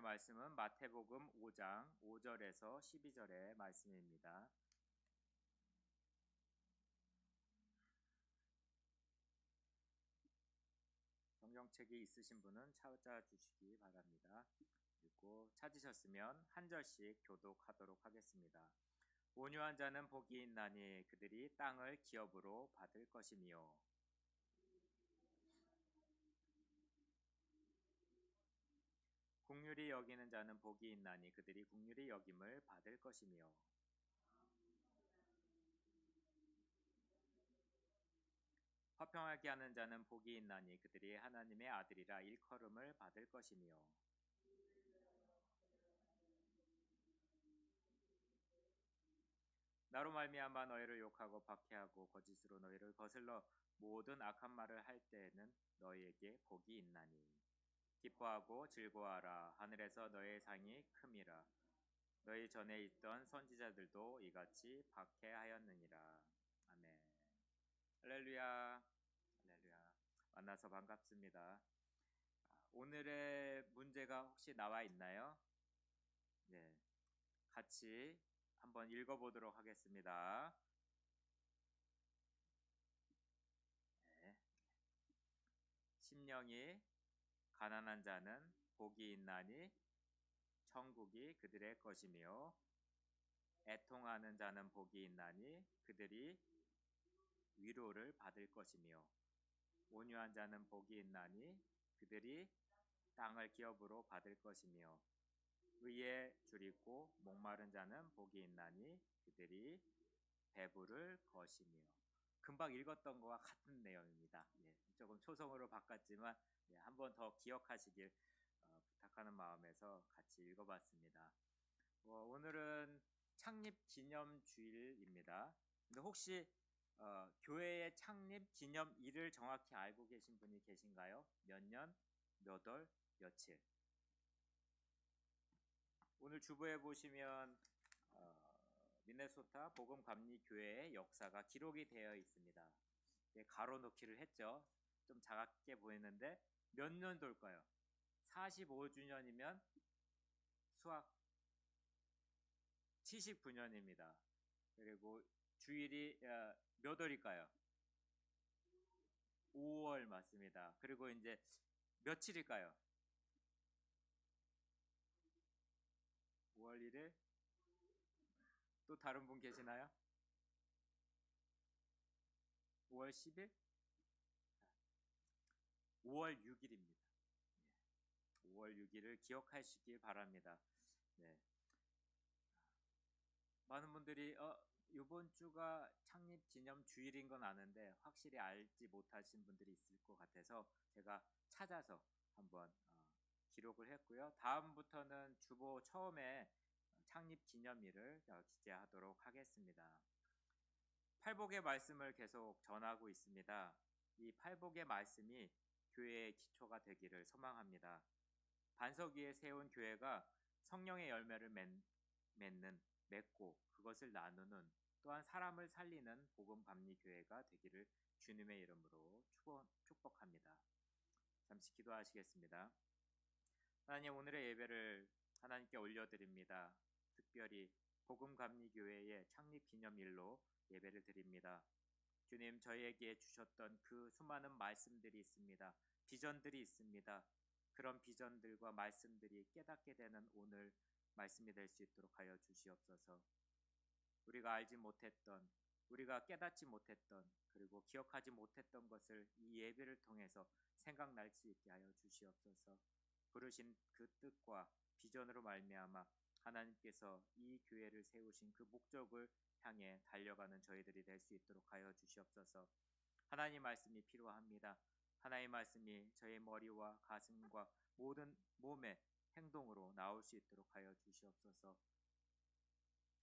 말씀은 마태복음 5장 5절에서 12절의 말씀입니다. 성경책이 있으신 분은 찾아주시기 바랍니다. 그리고 찾으셨으면 한 절씩 교독하도록 하겠습니다. 온유한 자는 복이 있나니 그들이 땅을 기업으로 받을 것이며 긍휼히 여기는 자는 복이 있나니 그들이 긍휼히 여김을 받을 것이며 화평하게 하는 자는 복이 있나니 그들이 하나님의 아들이라 일컬음을 받을 것이며 나로 말미암아 너희를 욕하고 박해하고 거짓으로 너희를 거슬러 모든 악한 말을 할 때에는 너희에게 복이 있나니 기뻐하고 즐거워하라. 하늘에서 너희의 상이 큼이라. 너희 전에 있던 선지자들도 이같이 박해하였느니라. 아멘. 할렐루야. 할렐루야. 만나서 반갑습니다. 오늘의 문제가 혹시 나와 있나요? 네. 같이 한번 읽어보도록 하겠습니다. 네. 심령이 가난한 자는 복이 있나니 천국이 그들의 것이며 애통하는 자는 복이 있나니 그들이 위로를 받을 것이며 온유한 자는 복이 있나니 그들이 땅을 기업으로 받을 것이며 의에 줄이고 목마른 자는 복이 있나니 그들이 배부를 것이며 금방 읽었던 것과 같은 내용입니다. 조금 초성으로 바꿨지만 한 번 더 기억하시길 부탁하는 마음에서 같이 읽어봤습니다. 오늘은 창립 기념 주일입니다. 근데 혹시 교회의 창립 기념일을 정확히 알고 계신 분이 계신가요? 몇 년, 몇 월, 며칠? 오늘 주보에 보시면 미네소타 복음감리교회의 역사가 기록이 되어 있습니다. 가로 넣기를 했죠. 좀 작게 보이는데 몇 년도일까요? 45주년이면 수학 79년입니다. 그리고 주일이 몇 월일까요? 5월 맞습니다. 그리고 이제 며칠일까요? 5월 1일? 또 다른 분 계시나요? 5월 10일? 5월 6일입니다. 5월 6일을 기억하시길 바랍니다. 네. 많은 분들이 이번 주가 창립 기념 주일인 건 아는데 확실히 알지 못하신 분들이 있을 것 같아서 제가 찾아서 한번 기록을 했고요. 다음부터는 주보 처음에 창립 기념일을 기재하도록 하겠습니다. 팔복의 말씀을 계속 전하고 있습니다. 이 팔복의 말씀이 교회의 기초가 되기를 소망합니다. 반석 위에 세운 교회가 성령의 열매를 맺고 그것을 나누는 또한 사람을 살리는 복음 감리 교회가 되기를 주님의 이름으로 축복합니다. 잠시 기도하시겠습니다. 하나님, 오늘의 예배를 하나님께 올려드립니다. 특별히 복음 감리 교회의 창립 기념일로 예배를 드립니다. 주님, 저희에게 주셨던 그 수많은 말씀들이 있습니다. 비전들이 있습니다. 그런 비전들과 말씀들이 깨닫게 되는 오늘 말씀이 될 수 있도록 하여 주시옵소서. 우리가 알지 못했던, 우리가 깨닫지 못했던, 그리고 기억하지 못했던 것을 이 예배를 통해서 생각날 수 있게 하여 주시옵소서. 부르신 그 뜻과 비전으로 말미암아 하나님께서 이 교회를 세우신 그 목적을 향해 달려가는 저희들이 될 수 있도록 하여 주시옵소서. 하나님 말씀이 필요합니다. 하나님 말씀이 저희 머리와 가슴과 모든 몸의 행동으로 나올 수 있도록 하여 주시옵소서.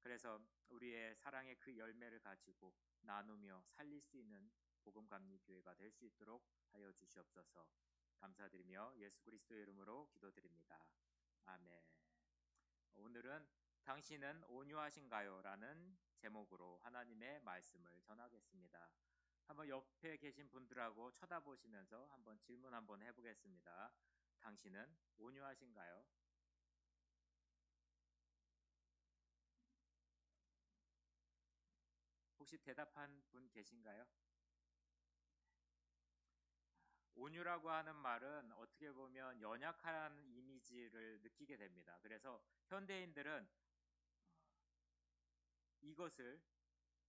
그래서 우리의 사랑의 그 열매를 가지고 나누며 살릴 수 있는 복음감리교회가 될 수 있도록 하여 주시옵소서. 감사드리며 예수 그리스도의 이름으로 기도드립니다. 아멘. 오늘은 당신은 온유하신가요? 라는 제목으로 하나님의 말씀을 전하겠습니다. 한번 옆에 계신 분들하고 쳐다보시면서 한번 질문 한번 해보겠습니다. 당신은 온유하신가요? 혹시 대답한 분 계신가요? 온유라고 하는 말은 어떻게 보면 연약한 이미지를 느끼게 됩니다. 그래서 현대인들은 이것을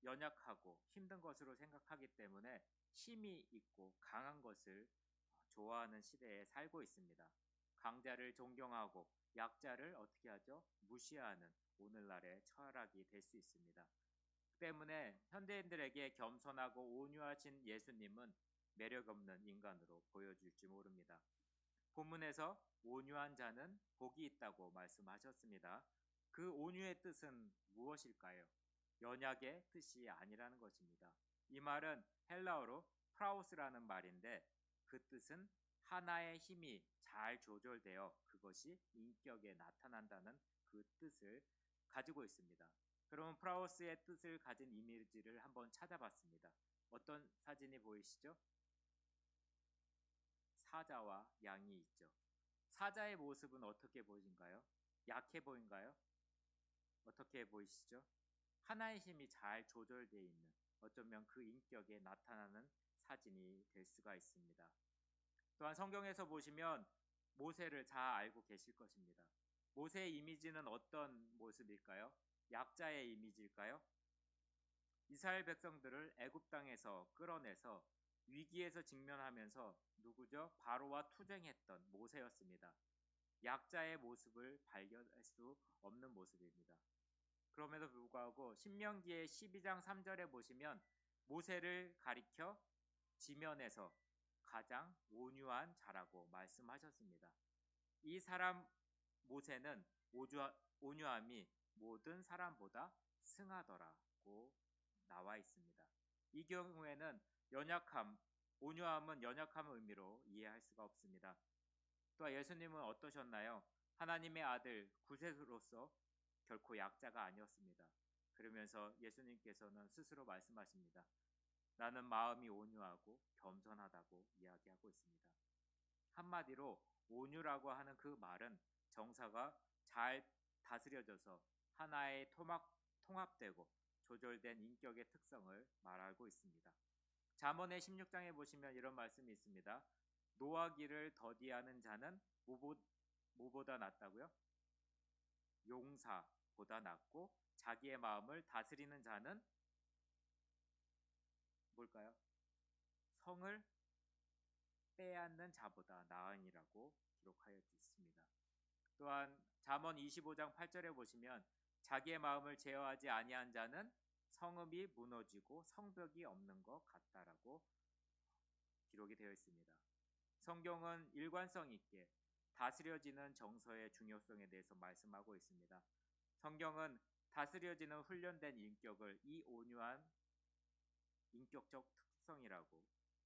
연약하고 힘든 것으로 생각하기 때문에 힘이 있고 강한 것을 좋아하는 시대에 살고 있습니다. 강자를 존경하고 약자를 어떻게 하죠? 무시하는 오늘날의 철학이 될 수 있습니다. 때문에 현대인들에게 겸손하고 온유하신 예수님은 매력 없는 인간으로 보여질지 모릅니다. 본문에서 온유한 자는 복이 있다고 말씀하셨습니다. 그 온유의 뜻은 무엇일까요? 연약의 뜻이 아니라는 것입니다. 이 말은 헬라어로 프라우스라는 말인데 그 뜻은 하나의 힘이 잘 조절되어 그것이 인격에 나타난다는 그 뜻을 가지고 있습니다. 그러면 프라우스의 뜻을 가진 이미지를 한번 찾아봤습니다. 어떤 사진이 보이시죠? 사자와 양이 있죠. 사자의 모습은 어떻게 보인가요? 약해 보인가요? 어떻게 보이시죠? 하나의 힘이 잘 조절되어 있는 어쩌면 그 인격에 나타나는 사진이 될 수가 있습니다. 또한 성경에서 보시면 모세를 잘 알고 계실 것입니다. 모세의 이미지는 어떤 모습일까요? 약자의 이미지일까요? 이스라엘 백성들을 애굽 땅에서 끌어내서 위기에서 직면하면서 누구죠? 바로와 투쟁했던 모세였습니다. 약자의 모습을 발견할 수 없는 모습입니다. 그럼에도 불구하고 신명기의 12장 3절에 보시면 모세를 가리켜 지면에서 가장 온유한 자라고 말씀하셨습니다. 이 사람 모세는 온유함이 모든 사람보다 승하더라고 나와 있습니다. 이 경우에는 온유함은 연약함의 의미로 이해할 수가 없습니다. 또 예수님은 어떠셨나요? 하나님의 아들 구세주로서 결코 약자가 아니었습니다. 그러면서 예수님께서는 스스로 말씀하십니다. 나는 마음이 온유하고 겸손하다고 이야기하고 있습니다. 한마디로 온유라고 하는 그 말은 정사가 잘 다스려져서 하나의 통합되고 조절된 인격의 특성을 말하고 있습니다. 잠언의 16장에 보시면 이런 말씀이 있습니다. 노하기를 더디하는 자는 뭐보다 낫다고요? 용사보다 낫고 자기의 마음을 다스리는 자는 뭘까요? 성을 빼앗는 자보다 나으니라고 기록하여 있습니다. 또한 잠언 25장 8절에 보시면 자기의 마음을 제어하지 아니한 자는 성읍이 무너지고 성벽이 없는 것 같다라고 기록이 되어 있습니다. 성경은 일관성 있게 다스려지는 정서의 중요성에 대해서 말씀하고 있습니다. 성경은 다스려지는 훈련된 인격을 이 온유한 인격적 특성이라고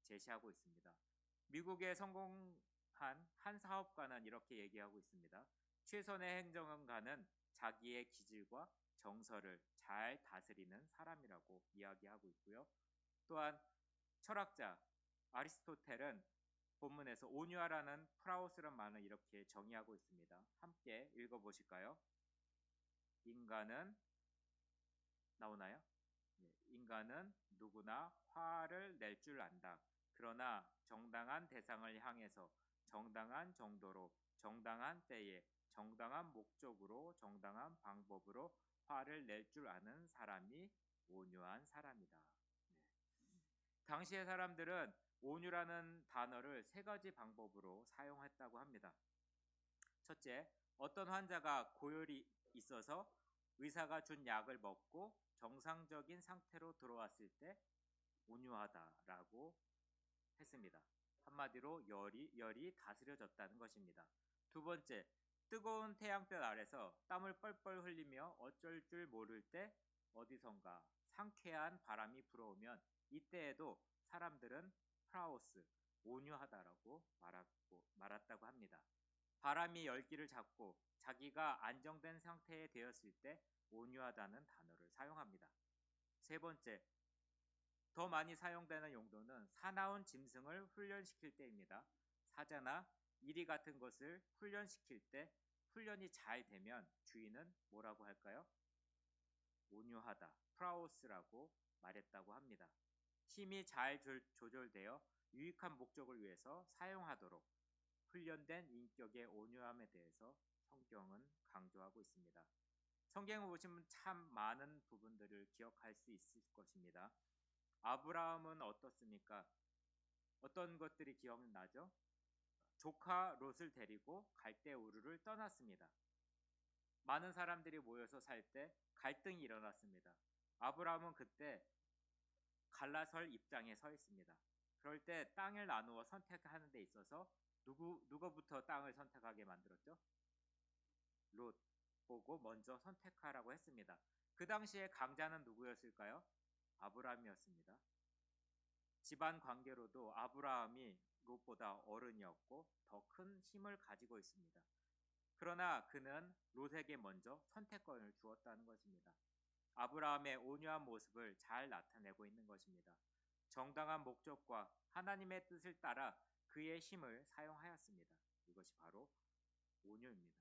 제시하고 있습니다. 미국의 성공한 한 사업가는 이렇게 얘기하고 있습니다. 최선의 행정가는 자기의 기질과 정서를 잘 다스리는 사람이라고 이야기하고 있고요. 또한 철학자 아리스토텔은 본문에서 온유하라는 프라우스란 말을 이렇게 정의하고 있습니다. 함께 읽어보실까요? 인간은 나오나요? 인간은 누구나 화를 낼 줄 안다. 그러나 정당한 대상을 향해서 정당한 정도로 정당한 때에 정당한 목적으로 정당한 방법으로 화를 낼 줄 아는 사람이 온유한 사람이다. 당시의 사람들은 온유라는 단어를 세 가지 방법으로 사용했다고 합니다. 첫째, 어떤 환자가 고열이 있어서 의사가 준 약을 먹고 정상적인 상태로 들어왔을 때 온유하다라고 했습니다. 한마디로 열이 다스려졌다는 것입니다. 두 번째, 뜨거운 태양볕 아래서 땀을 뻘뻘 흘리며 어쩔 줄 모를 때 어디선가 상쾌한 바람이 불어오면 이때에도 사람들은 프라우스, 온유하다라고 말았다고 합니다. 바람이 열기를 잡고 자기가 안정된 상태에 되었을 때 온유하다는 단어를 사용합니다. 세 번째, 더 많이 사용되는 용도는 사나운 짐승을 훈련시킬 때입니다. 사자나 이리 같은 것을 훈련시킬 때 훈련이 잘 되면 주인은 뭐라고 할까요? 온유하다, 프라우스라고 말했다고 합니다. 힘이 잘 조절되어 유익한 목적을 위해서 사용하도록 훈련된 인격의 온유함에 대해서 성경은 강조하고 있습니다. 성경을 보시면 참 많은 부분들을 기억할 수 있을 것입니다. 아브라함은 어떻습니까? 어떤 것들이 기억나죠? 조카 롯을 데리고 갈대 우르를 떠났습니다. 많은 사람들이 모여서 살 때 갈등이 일어났습니다. 아브라함은 그때 갈라설 입장에 서 있습니다. 그럴 때 땅을 나누어 선택하는 데 있어서 누구부터 땅을 선택하게 만들었죠? 롯 보고 먼저 선택하라고 했습니다. 그 당시에 강자는 누구였을까요? 아브라함이었습니다. 집안 관계로도 아브라함이 롯보다 어른이었고 더 큰 힘을 가지고 있습니다. 그러나 그는 롯에게 먼저 선택권을 주었다는 것입니다. 아브라함의 온유한 모습을 잘 나타내고 있는 것입니다. 정당한 목적과 하나님의 뜻을 따라 그의 힘을 사용하였습니다. 이것이 바로 온유입니다.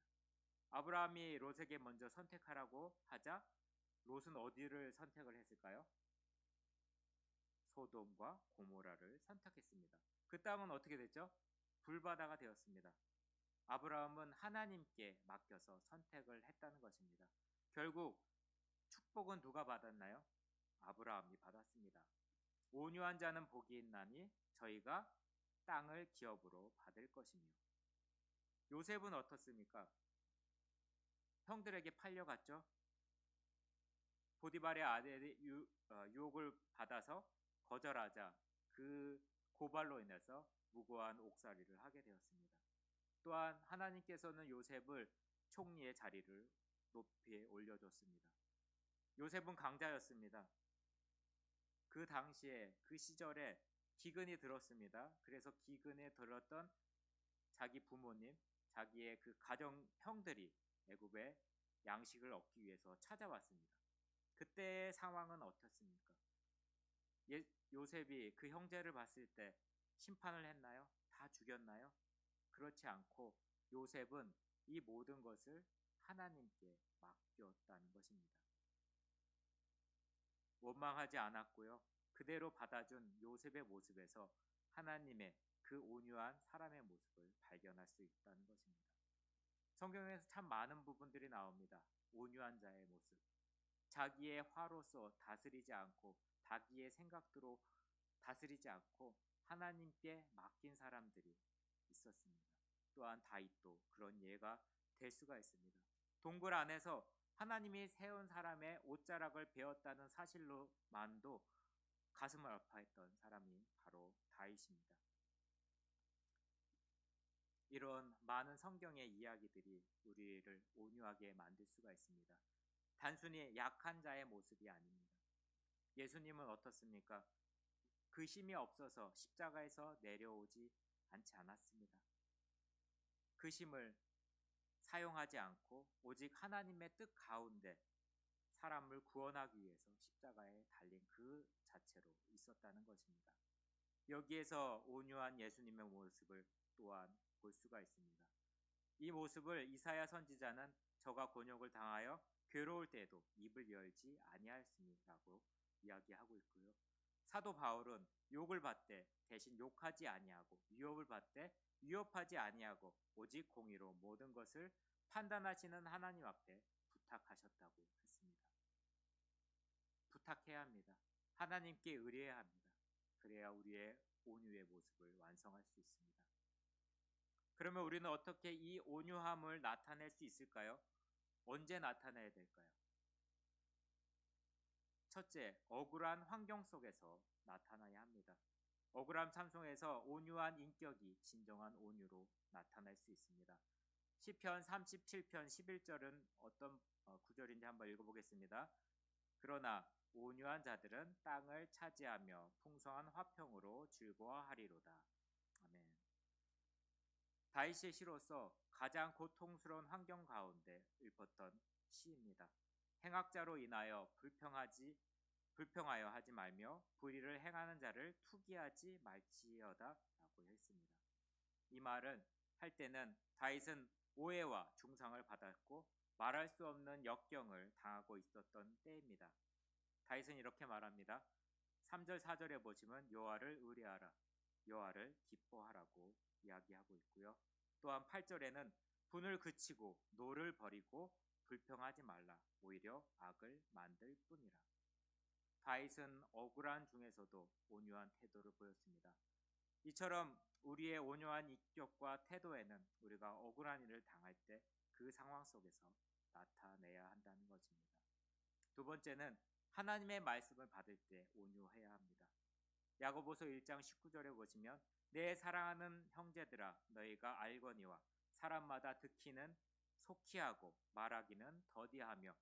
아브라함이 롯에게 먼저 선택하라고 하자 롯은 어디를 선택을 했을까요? 소돔과 고모라를 선택했습니다. 그 땅은 어떻게 됐죠? 불바다가 되었습니다. 아브라함은 하나님께 맡겨서 선택을 했다는 것입니다. 결국 축복은 누가 받았나요? 아브라함이 받았습니다. 온유한 자는 복이 있나니 저희가 땅을 기업으로 받을 것이며. 요셉은 어떻습니까? 형들에게 팔려갔죠. 보디발의 아들의 유혹을 받아서 거절하자 그 고발로 인해서 무고한 옥살이를 하게 되었습니다. 또한 하나님께서는 요셉을 총리의 자리를 높이 올려줬습니다. 요셉은 강자였습니다. 그 당시에 그 시절에 기근이 들었습니다. 그래서 기근에 들었던 자기 부모님, 자기의 그 가정 형들이 애굽에 양식을 얻기 위해서 찾아왔습니다. 그때의 상황은 어떻습니까? 요셉이 그 형제를 봤을 때 심판을 했나요? 다 죽였나요? 그렇지 않고 요셉은 이 모든 것을 하나님께 맡겼다는 것입니다. 원망하지 않았고요. 그대로 받아준 요셉의 모습에서 하나님의 그 온유한 사람의 모습을 발견할 수 있다는 것입니다. 성경에서 참 많은 부분들이 나옵니다. 온유한 자의 모습. 자기의 화로서 다스리지 않고 자기의 생각대로 다스리지 않고 하나님께 맡긴 사람들이 있었습니다. 또한 다윗도 그런 예가 될 수가 있습니다. 동굴 안에서 하나님이 세운 사람의 옷자락을 베었다는 사실로만도 가슴을 아파했던 사람이 바로 다윗입니다. 이런 많은 성경의 이야기들이 우리를 온유하게 만들 수가 있습니다. 단순히 약한 자의 모습이 아닙니다. 예수님은 어떻습니까? 그 힘이 없어서 십자가에서 내려오지 않지 않았습니다. 그 힘을 사용하지 않고 오직 하나님의 뜻 가운데 사람을 구원하기 위해서 십자가에 달린 그 자체로 있었다는 것입니다. 여기에서 온유한 예수님의 모습을 또한 볼 수가 있습니다. 이 모습을 이사야 선지자는 저가 곤욕을 당하여 괴로울 때에도 입을 열지 아니하였음이라고 이야기하고 있고요. 사도 바울은 욕을 받되 대신 욕하지 아니하고 위협을 받되 위협하지 아니하고 오직 공의로 모든 것을 판단하시는 하나님 앞에 부탁하셨다고 했습니다. 부탁해야 합니다. 하나님께 의뢰해야 합니다. 그래야 우리의 온유의 모습을 완성할 수 있습니다. 그러면 우리는 어떻게 이 온유함을 나타낼 수 있을까요? 언제 나타내야 될까요? 첫째, 억울한 환경 속에서 나타나야 합니다. 억울함 삶 속에서 온유한 인격이 진정한 온유로 나타날 수 있습니다. 시편 37편 11절은 어떤 구절인지 한번 읽어보겠습니다. 그러나 온유한 자들은 땅을 차지하며 풍성한 화평으로 즐거워하리로다. 아멘. 다윗의 시로서 가장 고통스러운 환경 가운데 읊었던 시입니다. 행악자로 인하여 불평하여 하지 말며 불의를 행하는 자를 투기하지 말지어다 라고 했습니다. 이 말은 할 때는 다윗은 오해와 중상을 받았고 말할 수 없는 역경을 당하고 있었던 때입니다. 다윗은 이렇게 말합니다. 3절 4절에 보시면 여호와를 의뢰하라, 여호와를 기뻐하라고 이야기하고 있고요. 또한 8절에는 분을 그치고 노를 버리고 불평하지 말라, 오히려 악을 만들 뿐이라. 다윗은 억울한 중에서도 온유한 태도를 보였습니다. 이처럼 우리의 온유한 인격과 태도에는 우리가 억울한 일을 당할 때 그 상황 속에서 나타내야 한다는 것입니다. 두 번째는 하나님의 말씀을 받을 때 온유해야 합니다. 야고보서 1장 19절에 보시면 내 사랑하는 형제들아 너희가 알거니와 사람마다 듣기는 속히 하고 말하기는 더디하며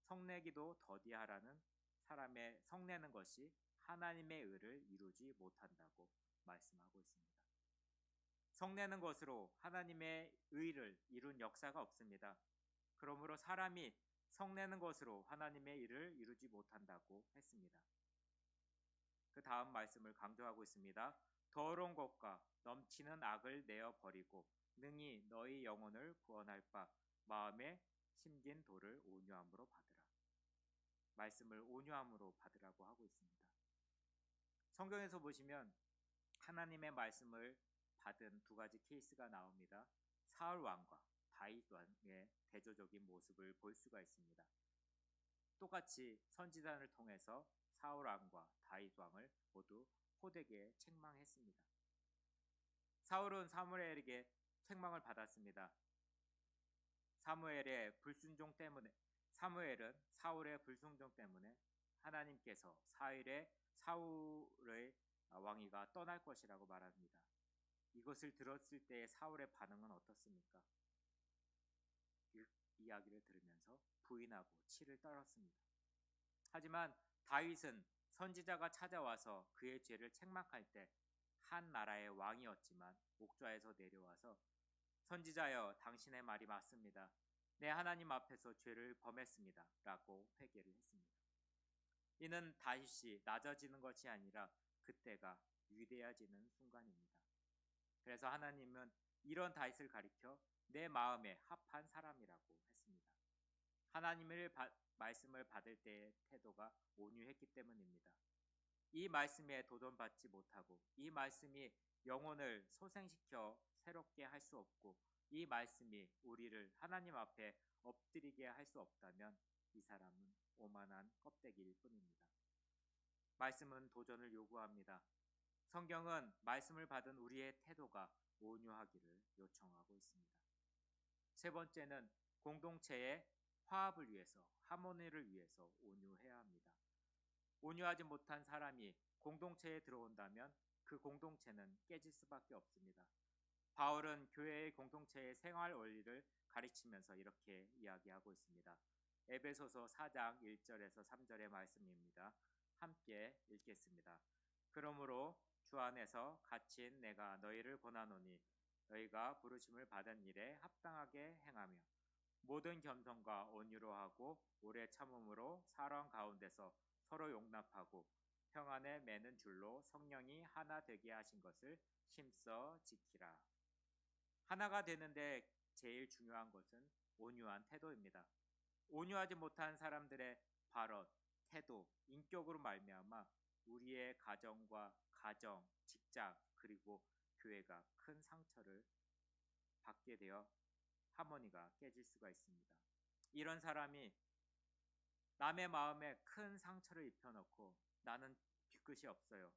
성내기도 더디하라는 사람의 성내는 것이 하나님의 의를 이루지 못한다고 말씀하고 있습니다. 성내는 것으로 하나님의 의를 이룬 역사가 없습니다. 그러므로 사람이 성내는 것으로 하나님의 일을 이루지 못한다고 했습니다. 그 다음 말씀을 강조하고 있습니다. 더러운 것과 넘치는 악을 내어 버리고 능히 너희 영혼을 구원할 바 마음에 심긴 돌을 온유함으로 받으라. 말씀을 온유함으로 받으라고 하고 있습니다. 성경에서 보시면 하나님의 말씀을 받은 두 가지 케이스가 나옵니다. 사울 왕과 다윗 왕의 대조적인 모습을 볼 수가 있습니다. 똑같이 선지자를 통해서 사울 왕과 다윗 왕을 모두 호되게 책망했습니다. 사울은 사무엘에게 책망을 받았습니다. 사무엘은 사울의 불순종 때문에 하나님께서 사울의 왕위가 떠날 것이라고 말합니다. 이것을 들었을 때 사울의 반응은 어떻습니까? 이야기를 들으면서 부인하고 치를 떨었습니다. 하지만 다윗은 선지자가 찾아와서 그의 죄를 책망할 때 한 나라의 왕이었지만 옥좌에서 내려와서 선지자여 당신의 말이 맞습니다. 내 하나님 앞에서 죄를 범했습니다. 라고 회개를 했습니다. 이는 다윗이 낮아지는 것이 아니라 그때가 위대해지는 순간입니다. 그래서 하나님은 이런 다윗을 가리켜 내 마음에 합한 사람이라고 했습니다. 하나님의 말씀을 받을 때의 태도가 온유했기 때문입니다. 이 말씀에 도전받지 못하고 이 말씀이 영혼을 소생시켜 새롭게 할 수 없고 이 말씀이 우리를 하나님 앞에 엎드리게 할 수 없다면 이 사람은 오만한 껍데기일 뿐입니다. 말씀은 도전을 요구합니다. 성경은 말씀을 받은 우리의 태도가 온유하기를 요청하고 있습니다. 세 번째는 공동체의 화합을 위해서, 하모니를 위해서 온유해야 합니다. 온유하지 못한 사람이 공동체에 들어온다면 그 공동체는 깨질 수밖에 없습니다. 바울은 교회의 공동체의 생활 원리를 가르치면서 이렇게 이야기하고 있습니다. 에베소서 4장 1절에서 3절의 말씀입니다. 함께 읽겠습니다. 그러므로 주 안에서 갇힌 내가 너희를 권하노니 너희가 부르심을 받은 일에 합당하게 행하며 모든 겸손과 온유로 하고 오래 참음으로 사랑 가운데서 서로 용납하고 평안에 매는 줄로 성령이 하나 되게 하신 것을 힘써 지키라. 하나가 되는데 제일 중요한 것은 온유한 태도입니다. 온유하지 못한 사람들의 발언, 태도, 인격으로 말미암아 우리의 가정, 직장 그리고 교회가 큰 상처를 받게 되어 하모니가 깨질 수가 있습니다. 이런 사람이 남의 마음에 큰 상처를 입혀놓고 나는 뒤끝이 없어요.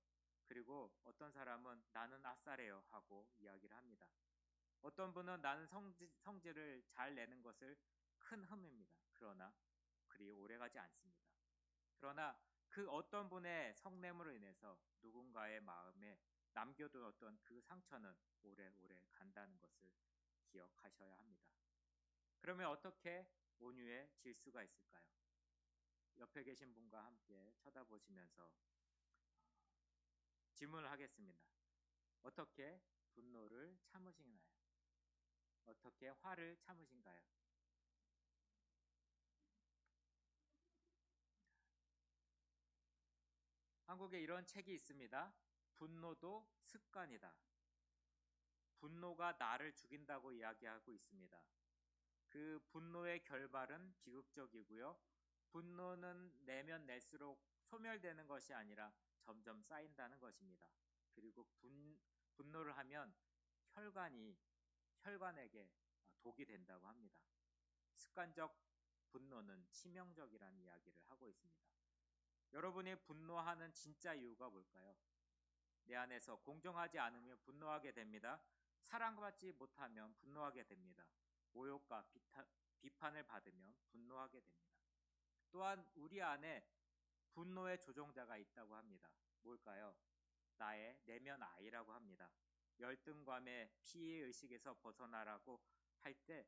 그리고 어떤 사람은 나는 아싸래요 하고 이야기를 합니다. 어떤 분은 나는 성질을 잘 내는 것을 큰 흠입니다. 그러나 그리 오래가지 않습니다. 그러나 그 어떤 분의 성냄으로 인해서 누군가의 마음에 남겨둔 어떤 그 상처는 오래오래 간다는 것을 기억하셔야 합니다. 그러면 어떻게 온유해질 수가 있을까요? 옆에 계신 분과 함께 쳐다보시면서 질문을 하겠습니다. 어떻게 분노를 참으시나요? 어떻게 화를 참으신가요? 한국에 이런 책이 있습니다. 분노도 습관이다. 분노가 나를 죽인다고 이야기하고 있습니다. 그 분노의 결말은 비극적이고요. 분노는 내면 낼수록 소멸되는 것이 아니라 점점 쌓인다는 것입니다. 그리고 분노를 하면 혈관에게 독이 된다고 합니다. 습관적 분노는 치명적이라는 이야기를 하고 있습니다. 여러분이 분노하는 진짜 이유가 뭘까요? 내 안에서 공정하지 않으면 분노하게 됩니다. 사랑받지 못하면 분노하게 됩니다. 모욕과 비판을 받으면 분노하게 됩니다. 또한 우리 안에 분노의 조종자가 있다고 합니다. 뭘까요? 나의 내면 아이라고 합니다. 열등감의 피해의식에서 벗어나라고 할 때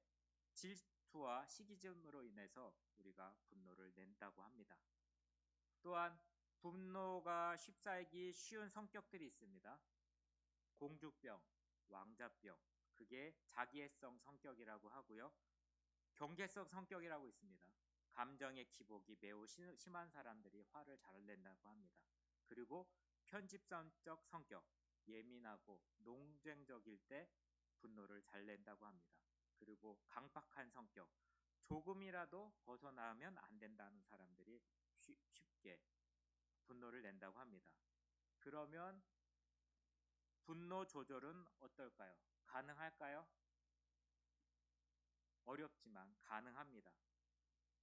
질투와 시기즘으로 인해서 우리가 분노를 낸다고 합니다. 또한 분노가 휩싸이기 쉬운 성격들이 있습니다. 공주병, 왕자병, 그게 자기애성 성격이라고 하고요. 경계성 성격이라고 있습니다. 감정의 기복이 매우 심한 사람들이 화를 잘 낸다고 합니다. 그리고 편집성적 성격, 예민하고 논쟁적일 때 분노를 잘 낸다고 합니다. 그리고 강박한 성격, 조금이라도 벗어나면 안 된다는 사람들이 쉽게 분노를 낸다고 합니다. 그러면 분노 조절은 어떨까요? 가능할까요? 어렵지만 가능합니다.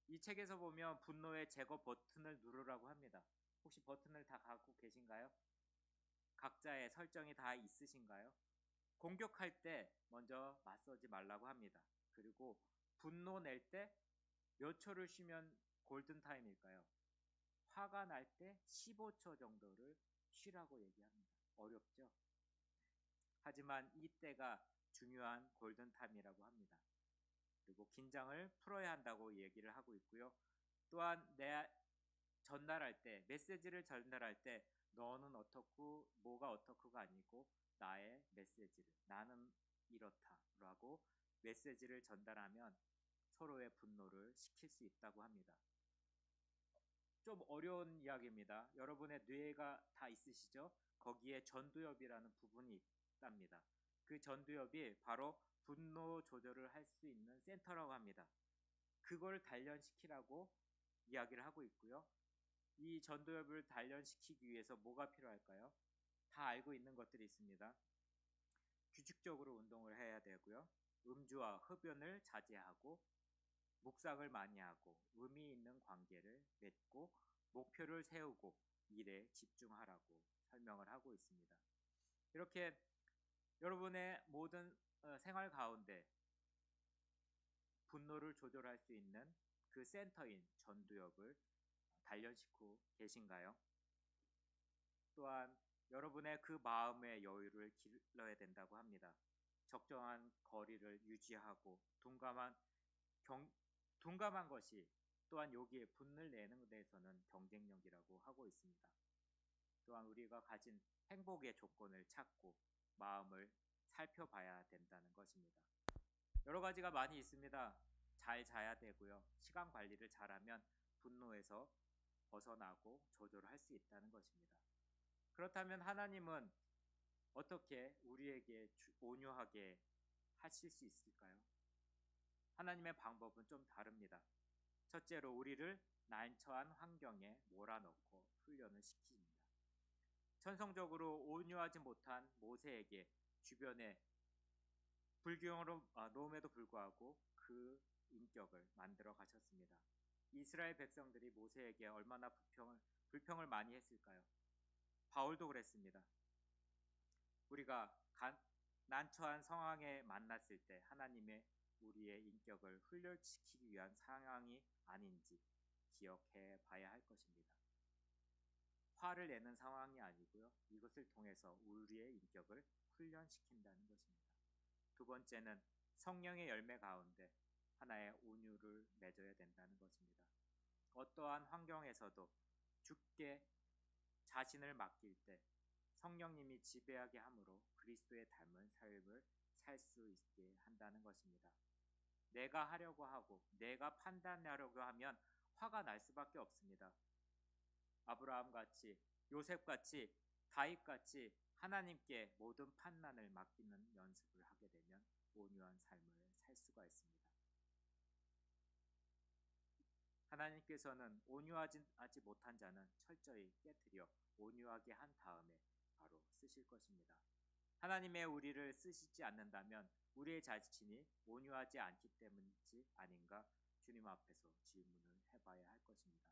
이 책에서 보면 분노의 제거 버튼을 누르라고 합니다. 혹시 버튼을 다 갖고 계신가요? 각자의 설정이 다 있으신가요? 공격할 때 먼저 맞서지 말라고 합니다. 그리고 분노 낼 때 몇 초를 쉬면 골든타임일까요? 화가 날 때 15초 정도를 쉬라고 얘기합니다. 어렵죠? 하지만 이때가 중요한 골든타임이라고 합니다. 그리고 긴장을 풀어야 한다고 얘기를 하고 있고요. 또한 전달할 때, 메시지를 전달할 때 너는 어떻고 뭐가 어떻고가 아니고 나의 메시지를, 나는 이렇다라고 메시지를 전달하면 서로의 분노를 식힐 수 있다고 합니다. 좀 어려운 이야기입니다. 여러분의 뇌가 다 있으시죠? 거기에 전두엽이라는 부분이 있답니다. 그 전두엽이 바로 분노 조절을 할 수 있는 센터라고 합니다. 그걸 단련시키라고 이야기를 하고 있고요. 이 전두엽을 단련시키기 위해서 뭐가 필요할까요? 다 알고 있는 것들이 있습니다. 규칙적으로 운동을 해야 되고요. 음주와 흡연을 자제하고 묵상을 많이 하고 의미 있는 관계를 맺고 목표를 세우고 일에 집중하라고 설명을 하고 있습니다. 이렇게 여러분의 모든 생활 가운데 분노를 조절할 수 있는 그 센터인 전두엽을 단련시키고 계신가요? 또한 여러분의 그 마음의 여유를 길러야 된다고 합니다. 적정한 거리를 유지하고 둔감한 것이 또한 여기에 분을 내는 데에서는 경쟁력이라고 하고 있습니다. 또한 우리가 가진 행복의 조건을 찾고 마음을 살펴봐야 된다는 것입니다. 여러 가지가 많이 있습니다. 잘 자야 되고요. 시간 관리를 잘하면 분노에서 벗어나고 조절할 수 있다는 것입니다. 그렇다면 하나님은 어떻게 우리에게 온유하게 하실 수 있을까요? 하나님의 방법은 좀 다릅니다. 첫째로 우리를 난처한 환경에 몰아넣고 훈련을 시킵니다. 천성적으로 온유하지 못한 모세에게 주변에 불경으로 놓음에도 불구하고 그 인격을 만들어 가셨습니다. 이스라엘 백성들이 모세에게 얼마나 불평을 많이 했을까요? 바울도 그랬습니다. 우리가 난처한 상황에 만났을 때 하나님의 우리의 인격을 훈련시키기 위한 상황이 아닌지 기억해 봐야 할 것입니다. 화를 내는 상황이 아니고요. 이것을 통해서 우리의 인격을 훈련시킨다는 것입니다. 두 번째는 성령의 열매 가운데 하나의 온유를 맺어야 된다는 것입니다. 어떠한 환경에서도 주께 자신을 맡길 때 성령님이 지배하게 함으로 그리스도의 닮은 삶을 살 수 있게 한다는 것입니다. 내가 하려고 하고 내가 판단하려고 하면 화가 날 수밖에 없습니다. 아브라함같이 요셉같이 다윗같이 하나님께 모든 판단을 맡기는 연습을 하게 되면 온유한 삶을 살 수가 있습니다. 하나님께서는 온유하지 못한 자는 철저히 깨뜨려 온유하게 한 다음에 바로 쓰실 것입니다. 하나님의 우리를 쓰시지 않는다면 우리의 자신이 온유하지 않기 때문이지 아닌가 주님 앞에서 질문을 해봐야 할 것입니다.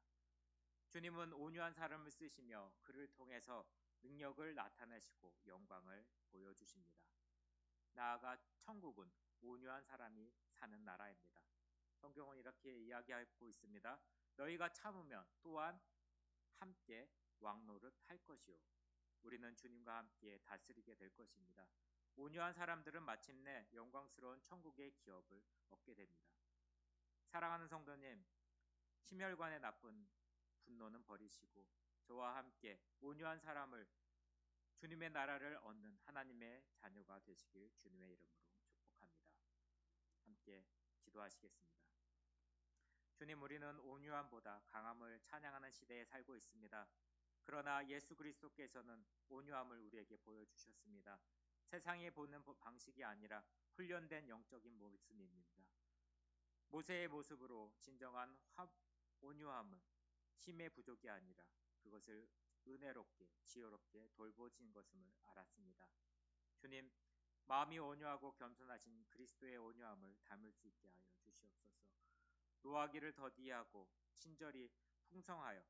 주님은 온유한 사람을 쓰시며 그를 통해서 능력을 나타내시고 영광을 보여주십니다. 나아가 천국은 온유한 사람이 사는 나라입니다. 성경은 이렇게 이야기하고 있습니다. 너희가 참으면 또한 함께 왕노릇 할 것이요. 우리는 주님과 함께 다스리게 될 것입니다. 온유한 사람들은 마침내 영광스러운 천국의 기업을 얻게 됩니다. 사랑하는 성도님, 심혈관의 나쁜 분노는 버리시고 저와 함께 온유한 사람을 주님의 나라를 얻는 하나님의 자녀가 되시길 주님의 이름으로 축복합니다. 함께 기도하시겠습니다. 주님, 우리는 온유함보다 강함을 찬양하는 시대에 살고 있습니다. 그러나 예수 그리스도께서는 온유함을 우리에게 보여주셨습니다. 세상이 보는 방식이 아니라 훈련된 영적인 모습입니다. 모세의 모습으로 진정한 온유함은 힘의 부족이 아니라 그것을 은혜롭게 지혜롭게 돌보신 것임을 알았습니다. 주님, 마음이 온유하고 겸손하신 그리스도의 온유함을 담을 수 있게 하여 주시옵소서. 노하기를 더디하고 친절히 풍성하여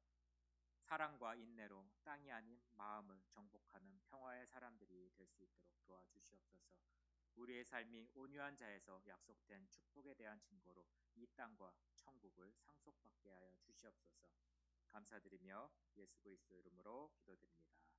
사랑과 인내로 땅이 아닌 마음을 정복하는 평화의 사람들이 될 수 있도록 도와주시옵소서. 우리의 삶이 온유한 자에서 약속된 축복에 대한 증거로 이 땅과 천국을 상속받게 하여 주시옵소서. 감사드리며 예수 그리스도 이름으로 기도드립니다.